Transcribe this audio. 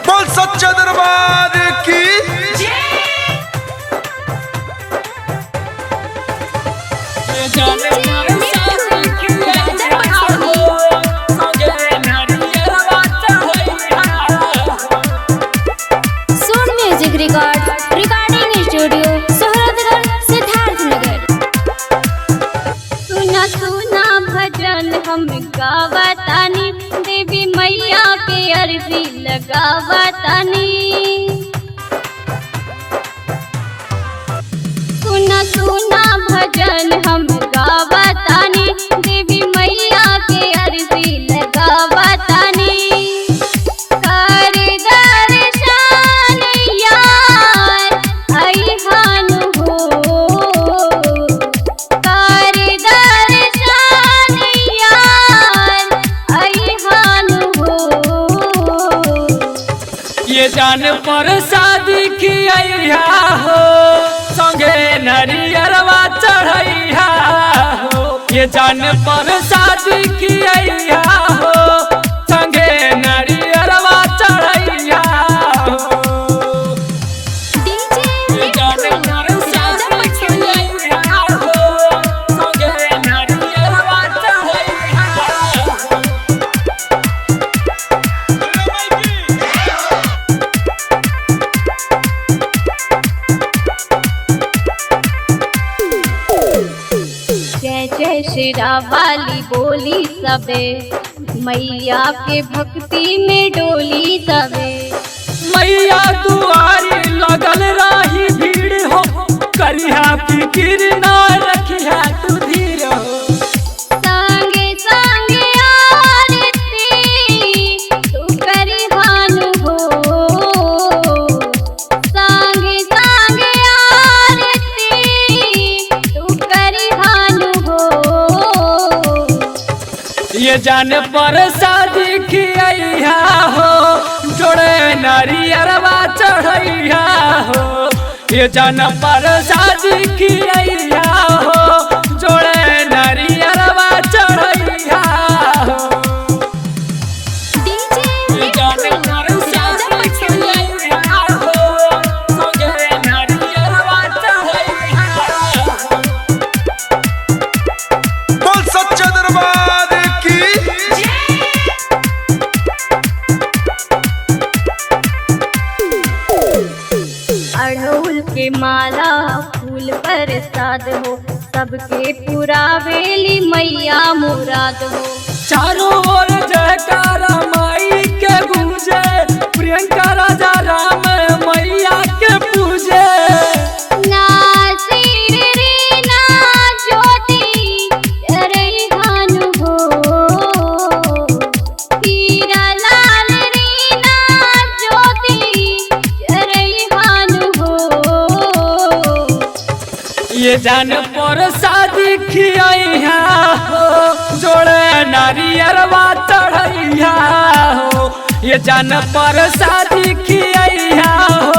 बोल सच्चा दरबार की। सुन म्यूजिक रिकॉर्डिंग स्टूडियो सोहरादगढ़ सिद्धार्थनगर। सुना सुना भजन हम गावतानी, देवी मैया के अर्जी लगावतानी। सुना सुना भजन हम गावतानी, देवी मैया के अर्जी लगावतानी। कर दर्शन यार अइहान हो, कर दर्शन यार अइहान हो। ये जान पर शादी किया हो, संगे नरियरवा चढ़ैया हो। ये जान पर शादी किया हो, संगे नरियरवा चढ़ैया हो। ये जान पर शादी किया हो, संगे नरियरवा चढ़ैया हो। जय जय शेरा वाली बोली सबे, मैया के भक्ति में डोली सबे। मैया दुआरी लगल रही भीड़ हो, करिया फिकिर न रखिया तू धीर हो। संगे संगे आरती तू करिहान हो, संगे संगे आरती तू करिहान हो। ये जान पर शादी किया हो, जोड़े नारियरवा चढ़ैया हो। ये जान पर शादी किया हो, जोड़े नारियरवा चढ़ैया हो। ये जान पर शादी किया हो, संगे नारियरवा चढ़ैया हो। बोल सच्चा दरबार की। अड़हुल के माला फूल प्रसाद हो, सबके पुरावेली मैया मुराद हो। चारों ओर जयकारा माई के गूंजे, प्रियंका राजा राम मैया के पूजे। ना सिर रे ना ज्योति रैहान हो, हीरा लाल रे ना ज्योति रैहान हो। ये जान पर शादी किया हो, जोड़े नारियरवा चढ़ैया हो। ये जान पर शादी किया हो,